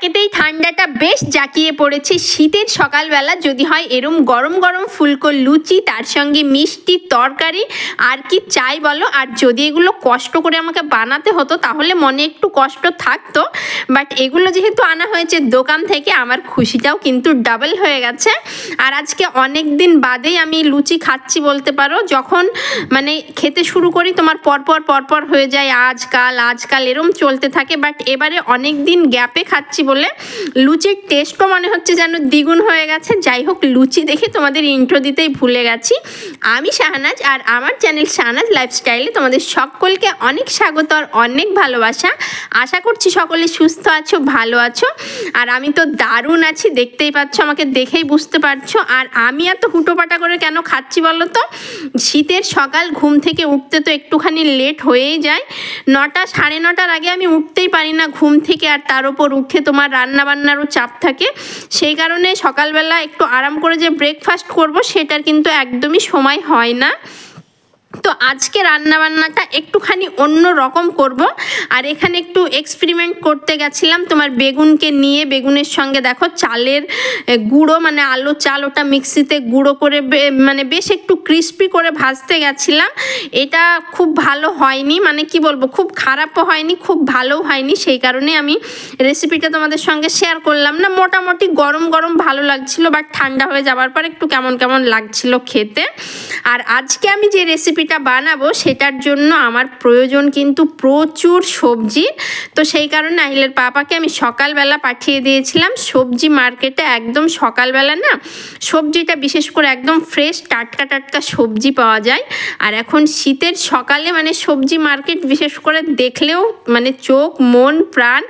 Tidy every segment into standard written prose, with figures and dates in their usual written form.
একেতেই ঠান্ডাটা বেশ জাঁকিয়ে পড়েছে। শীতের সকালবেলা যদি হয় এরম গরম গরম ফুলকো লুচি, তার সঙ্গে মিষ্টি তরকারি, আর কি চাই বলো। আর যদি এগুলো কষ্ট করে আমাকে বানাতে হতো তাহলে মনে একটু কষ্ট থাকতো, বাট এগুলো যেহেতু আনা হয়েছে দোকান থেকে আমার খুশিটাও কিন্তু ডাবল হয়ে গেছে। আর আজকে অনেক দিন বাদেই আমি লুচি খাচ্ছি বলতে পারো। যখন মানে খেতে শুরু করি তোমার পরপর হয়ে যায় আজকাল এরম চলতে থাকে, বাট এবারে অনেক দিন গ্যাপে খাচ্ছি বলে লুচির টেস্টও মনে হচ্ছে যেন দ্বিগুণ হয়ে গেছে। যাই হোক, লুচি দেখে তোমাদের ইন্ট্রো দিতেই ভুলে গেছি। আমি শাহনাজ, আর আমার চ্যানেল শাহনাজ লাইফস্টাইলে তোমাদের সকলকে অনেক স্বাগত আর অনেক ভালোবাসা। আশা করছি সকলে সুস্থ আছো, ভালো আছো, আর আমি তো দারুণ আছি। দেখতেই পাচ্ছ, আমাকে দেখেই বুঝতে পারছো। আর আমি এত হুটোপাটা করে কেন খাচ্ছি বলো তো? শীতের সকাল, ঘুম থেকে উঠতে তো একটুখানি লেট হয়েই যায়। 9টা সাড়ে 9টার আগে আমি উঠতেই পারি না ঘুম থেকে, আর তার উপর উঠে তোমার রান্নাবান্নারও চাপ থাকে। সেই কারণে সকালবেলা একটু আরাম করে যে ব্রেকফাস্ট করব সেটার কিন্তু একদমই সময় হয় না। তো আজকে রান্নাবান্নাটা একটুখানি অন্য রকম করব। আর এখানে একটু এক্সপেরিমেন্ট করতে গেছিলাম তোমার বেগুনকে নিয়ে। বেগুনের সঙ্গে দেখো চালের গুঁড়ো, মানে আলো চাল, ওটা মিক্সিতে গুঁড়ো করে মানে বেশ একটু ক্রিস্পি করে ভাজতে গেছিলাম। এটা খুব ভালো হয়নি, মানে কি বলবো, খুব খারাপও হয়নি, খুব ভালোও হয়নি। সেই কারণে আমি রেসিপিটা তোমাদের সঙ্গে শেয়ার করলাম না। মোটামুটি গরম গরম ভালো লাগছিল, বাট ঠান্ডা হয়ে যাওয়ার পর একটু কেমন কেমন লাগছিল খেতে। আর আজকে আমি যে রেসিপিটা বানাবো সেটার জন্য আমার প্রয়োজন কিন্তু প্রচুর সবজি। তো সেই কারণে আহিলের পাপাকে আমি সকালবেলা পাঠিয়ে দিয়েছিলাম সবজি মার্কেটে। একদম সকালবেলা না সবজিটা বিশেষ করে একদম ফ্রেশ টাটকা সবজি পাওয়া যায়। আর এখন শীতের সকালে মানে সবজি মার্কেট বিশেষ করে দেখলেও মানে চোখ মন প্রাণ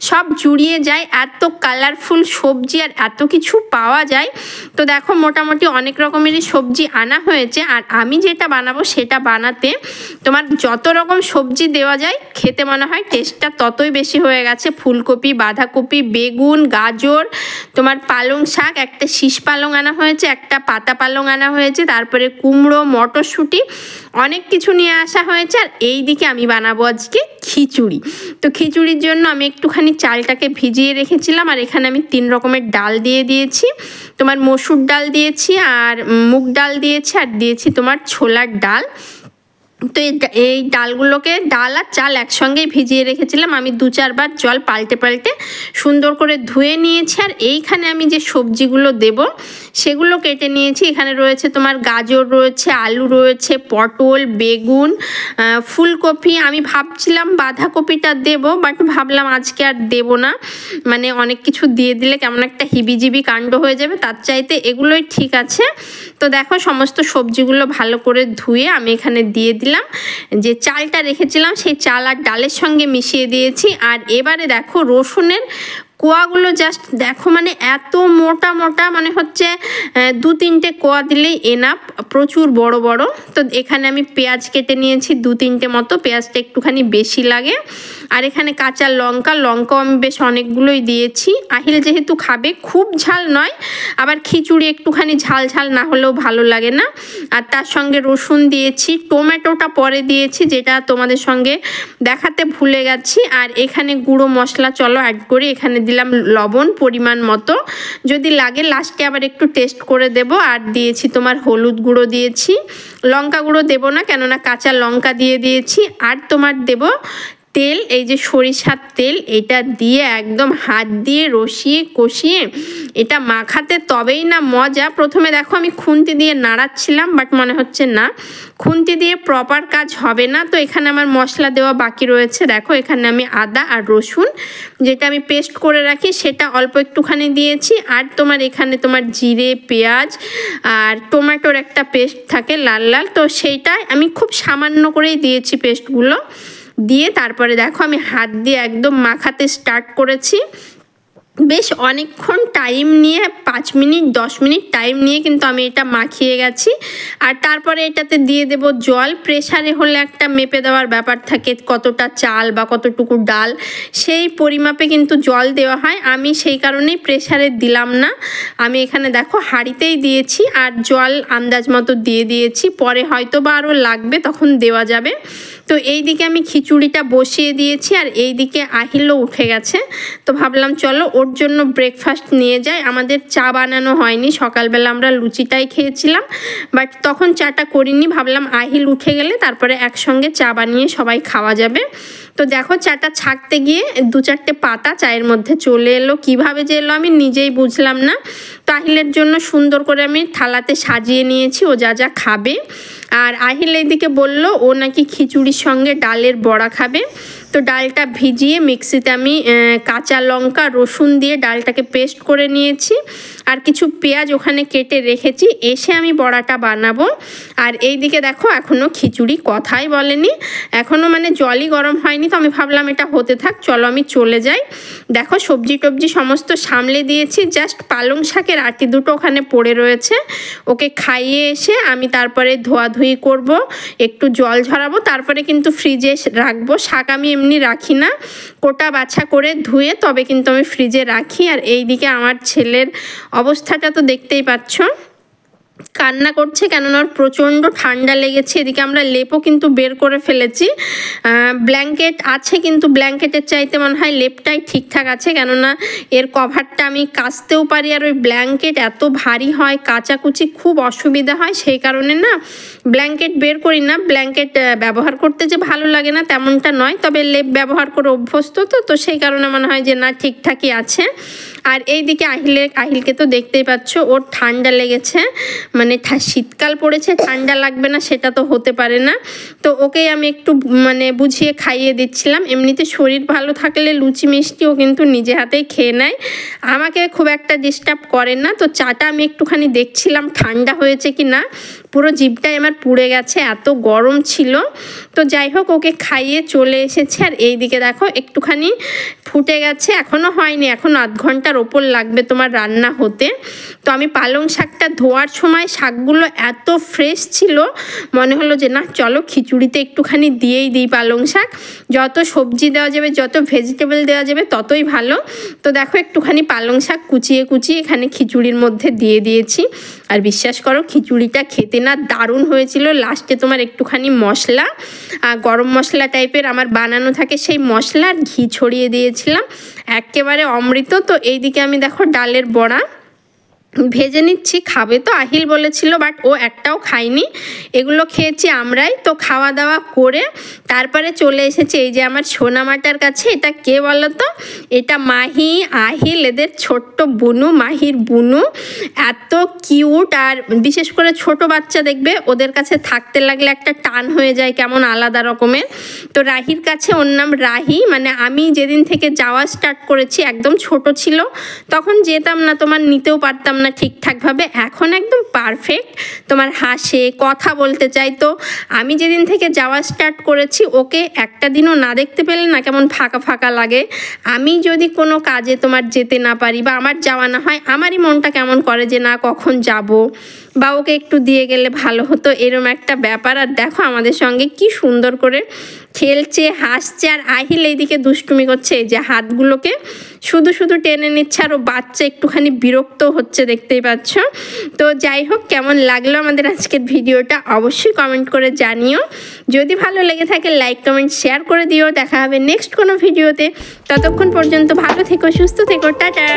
সব জুড়িয়ে যায়। এত কালারফুল সবজি আর এত কিছু পাওয়া যায়। তো দেখো মোটামুটি অনেক রকমেরই সবজি আনা হয়েছে। আর আমি যেটা বানাবো সেটা বানাতে তোমার যত রকম সবজি দেওয়া যায় খেতে মনে হয় টেস্টটা ততই বেশি হয়ে গেছে। ফুলকপি, বাঁধাকপি, বেগুন, গাজর, তোমার পালং শাক, একটা শীষ পালং আনা হয়েছে, একটা পাতা পালং আনা হয়েছে, তারপরে কুমড়ো, মটরশুঁটি, অনেক কিছু নিয়ে আসা হয়েছে। আর এই দিকে আমি বানাবো আজকে খিচুড়ি। তো খিচুড়ির জন্য আমি একটুখানি চালটাকে ভিজিয়ে রেখেছিলাম। আর এখানে আমি 3 রকমের ডাল দিয়ে দিয়েছি। তোমার মসুর ডাল দিয়েছি, আর মুগ ডাল দিয়েছি, আর দিয়েছি তোমার ছোলার ডাল। তো এই ডালগুলোকে, ডাল আর চাল একসঙ্গেই ভিজিয়ে রেখেছিলাম। আমি 2-4 বার জল পাল্টে সুন্দর করে ধুয়ে নিয়েছি। আর এইখানে আমি যে সবজিগুলো দেব সেগুলো কেটে নিয়েছি। এখানে রয়েছে তোমার গাজর রয়েছে, আলু রয়েছে, পটল, বেগুন, ফুলকপি। আমি ভাবছিলাম বাঁধাকপিটা দেব, বাট ভাবলাম আজকে আর দেব না, মানে অনেক কিছু দিয়ে দিলে কেমন একটা হিবিজিবি কাণ্ড হয়ে যাবে, তার চাইতে এগুলোই ঠিক আছে। তো দেখো সমস্ত সবজিগুলো ভালো করে ধুয়ে আমি এখানে দিয়ে দিলাম। যে চালটা রেখেছিলাম সেই চাল আর ডালের সঙ্গে মিশিয়ে দিয়েছি। আর এবারে দেখো রসুনের কোয়াগুলো জাস্ট দেখো, মানে এত মোটা মানে হচ্ছে 2-3টে কোয়া দিলেই এনাফ, প্রচুর বড় বড়। তো এখানে আমি পেঁয়াজ কেটে নিয়েছি 2-3টে মতো, পেঁয়াজটা একটুখানি বেশি লাগে। আর এখানে কাঁচা লঙ্কাও আমি বেশ অনেকগুলোই দিয়েছি। আহিল যেহেতু খাবে, খুব ঝাল নয়, আবার খিচুড়ি একটুখানি ঝাল না হলেও ভালো লাগে না। আর তার সঙ্গে রসুন দিয়েছি, টমেটোটা পরে দিয়েছি, যেটা তোমাদের সঙ্গে দেখাতে ভুলে গেছি। আর এখানে গুঁড়ো মশলা চলো অ্যাড করি। এখানে দিলাম লবণ পরিমাণ মতো, যদি লাগে লাস্টে আবার একটু টেস্ট করে দেব। আর দিয়েছি তোমার হলুদ গুঁড়ো দিয়েছি, লঙ্কা গুঁড়ো দেবো না, কেননা কাঁচা লঙ্কা দিয়ে দিয়েছি। আর তোমার দেব তেল, এই যে সরিষার তেল, এটা দিয়ে একদম হাত দিয়ে রসিয়ে কষিয়ে এটা মাখাতে তবেই না মজা। প্রথমে দেখো আমি খুন্তি দিয়ে নাড়াচ্ছিলাম, বাট মনে হচ্ছে না খুন্তি দিয়ে প্রপার কাজ হবে না। তো এখানে আমার মশলা দেওয়া বাকি রয়েছে। দেখো এখানে আমি আদা আর রসুন যেটা আমি পেস্ট করে রাখি সেটা অল্প একটুখানি দিয়েছি। আর তোমার এখানে তোমার জিরে, পেঁয়াজ আর টমেটোর একটা পেস্ট থাকে লাল, তো সেইটা আমি খুব সামান্য করেই দিয়েছি পেস্টগুলো দিয়ে। তারপরে দেখো আমি হাত দিয়ে একদম মাখাতে স্টার্ট করেছি। বেশ অনেকক্ষণ টাইম নিয়ে, 5 মিনিট 10 মিনিট টাইম নিয়ে কিন্তু আমি এটা মাখিয়ে গেছি। আর তারপরে এটাতে দিয়ে দেব জল। প্রেসারে হলে একটা মেপে দেওয়ার ব্যাপার থাকে, কতটা চাল বা কতটুকু ডাল সেই পরিমাপে কিন্তু জল দেওয়া হয়। আমি সেই কারণেই প্রেসারে দিলাম না, আমি এখানে দেখো হাঁড়িতেই দিয়েছি। আর জল আন্দাজ মতো দিয়ে দিয়েছি, পরে হয়তো বা আরও লাগবে তখন দেওয়া যাবে। তো এইদিকে আমি খিচুড়িটা বসিয়ে দিয়েছি আর এইদিকে আহিলও উঠে গেছে। তো ভাবলাম চলো ওর জন্য ব্রেকফাস্ট নিয়ে যাই। আমাদের চা বানানো হয়নি, সকালবেলা আমরা লুচিটাই খেয়েছিলাম, বাট তখন চাটা করিনি। ভাবলাম আহিল উঠে গেলে তারপরে একসঙ্গে চা বানিয়ে সবাই খাওয়া যাবে। তো দেখো চাটা ছাঁকতে গিয়ে 2-4টে পাতা চায়ের মধ্যে চলে এলো, কিভাবে যে এলো আমি নিজেই বুঝলাম না। তো আহিলের জন্য সুন্দর করে আমি থালাতে সাজিয়ে নিয়েছি ও যা যা খাবে। আর আহিল এইদিকে বললো ও নাকি খিচুড়ির সঙ্গে ডালের বড়া খাবে। তো ডালটা ভিজিয়ে মিক্সিতে আমি কাঁচা লঙ্কা রসুন দিয়ে ডালটাকে পেস্ট করে নিয়েছি আর কিছু পেঁয়াজ ওখানে কেটে রেখেছি। এসে আমি বড়াটা বানাবো। আর এইদিকে দেখো এখনও খিচুড়ি কথাই বলেনি, এখনও মানে জলই গরম হয়নি। তো আমি ভাবলাম এটা হতে থাক, চলো আমি চলে যাই। দেখো সবজি টবজি সমস্ত সামলে দিয়েছি, জাস্ট পালং শাকের আটি দুটো ওখানে পড়ে রয়েছে। ওকে খাইয়ে এসে আমি তারপরে ধোয়াধুয়ি করব, একটু জল ঝরাবো, তারপরে কিন্তু ফ্রিজে রাখবো। শাক আমি এমনি রাখি না, কোটা বাছা করে ধুয়ে তবে কিন্তু আমি ফ্রিজে রাখি। আর এইদিকে আমার ছেলের অবস্থাটা তো দেখতেই পাচ্ছ, কান্না করছে, কেননা ওর প্রচণ্ড ঠান্ডা লেগেছে। এদিকে আমরা লেপও কিন্তু বের করে ফেলেছি, ব্ল্যাঙ্কেট আছে কিন্তু ব্ল্যাঙ্কেটের চাইতে মনে হয় লেপটাই ঠিকঠাক আছে, কেননা এর কভারটা আমি কাচতেও পারি আর ওই ব্ল্যাঙ্কেট এত ভারী হয়, কাচাকুচি খুব অসুবিধা হয়, সেই কারণে না ব্ল্যাঙ্কেট বের করি না। ব্ল্যাঙ্কেট ব্যবহার করতে যে ভালো লাগে না তেমনটা নয়, তবে লেপ ব্যবহার করে অভ্যস্ত তো সেই কারণে মনে হয় যে না ঠিকঠাকই আছে। আর এইদিকে আহিলকে তো দেখতেই পাচ্ছ, ওর ঠান্ডা লেগেছে, মানে শীতকাল পড়েছে ঠান্ডা লাগবে না সেটা তো হতে পারে না। তো ওকেই আমি একটু মানে বুঝিয়ে খাইয়ে দিচ্ছিলাম। এমনিতে শরীর ভালো থাকলে লুচি মিষ্টিও কিন্তু নিজে হাতেই খেয়ে নেয়, আমাকে খুব একটা ডিস্টার্ব করেন না। তো চাটা আমি একটুখানি দেখছিলাম ঠান্ডা হয়েছে কি না, পুরো জিভটাই আমার পুড়ে গেছে, এত গরম ছিল। তো যাই হোক ওকে খাইয়ে চলে এসেছে। আর এইদিকে দেখো একটুখানি ফুটে গেছে, এখনও হয়নি, এখন আধ ঘন্টার ওপর লাগবে তোমার রান্না হতে। তো আমি পালং শাকটা ধোয়ার সময় শাকগুলো এত ফ্রেশ ছিল, মনে হলো যে না চলো খিচুড়িতে একটুখানি দিয়েই দিই পালং শাক। যত সবজি দেওয়া যাবে, যত ভেজিটেবল দেওয়া যাবে ততই ভালো। তো দেখো একটুখানি পালং শাক কুচিয়ে কুচিয়ে এখানে খিচুড়ির মধ্যে দিয়ে দিয়েছি। আর বিশ্বাস করো খিচুড়িটা খেতে না দারুণ হয়েছিল। লাস্টে তোমার একটুখানি মশলা, গরম মশলা টাইপের আমার বানানো থাকে, সেই মশলা আর ঘি ছড়িয়ে দিয়েছিলাম, একেবারে অমৃত। তো এইদিকে আমি দেখো ডালের বড়া ভেজে নিচ্ছি, খাবে তো আহিল বলেছিল, বাট ও একটাও খায়নি, এগুলো খেয়েছি আমরাই। তো খাওয়া দাওয়া করে তারপরে চলে এসেছে এই যে আমার সোনামাটার কাছে। এটা কে বলো তো, এটা মাহি, আহিল এদের ছোট্ট বুনু, মাহির বুনু, এত কিউট। আর বিশেষ করে ছোট বাচ্চা দেখবে ওদের কাছে থাকতে লাগলে একটা টান হয়ে যায় কেমন আলাদা রকমের। তো রাহির কাছে ওর নাম রাহি, মানে আমি যেদিন থেকে যাওয়া স্টার্ট করেছি একদম ছোট ছিল, তখন যেতাম না, তোমার নিতেও পারতাম না ঠিকঠাকভাবে, এখন একদম পারফেক্ট, তোমার হাসে, কথা বলতে চাই। তো আমি যেদিন থেকে যাওয়া স্টার্ট করেছি ওকে একটা দিনও না দেখতে পেলে না কেমন ফাঁকা ফাঁকা লাগে। আমি যদি কোনো কাজে তোমার যেতে না পারি বা আমার যাওয়া না হয়, আমারই মনটা কেমন করে যে না কখন যাব, বা ওকে একটু দিয়ে গেলে ভালো হতো, এরম একটা ব্যাপার। আর দেখো আমাদের সঙ্গে কি সুন্দর করে খেলছে, হাসছে। আর আহিল এইদিকে দুষ্টুমি করছে, এই যে হাতগুলোকে শুধু শুধু টেনে নিচ্ছে, আর ও বাচ্চা একটুখানি বিরক্ত হচ্ছে, দেখতেই পাচ্ছ। তো যাই হোক, কেমন লাগলো আমাদের আজকের ভিডিওটা অবশ্যই কমেন্ট করে জানিও। যদি ভালো লেগে থাকে লাইক কমেন্ট শেয়ার করে দিও। দেখা হবে নেক্সট কোনো ভিডিওতে, ততক্ষণ পর্যন্ত ভালো থেকো, সুস্থ থেকো, টাটা।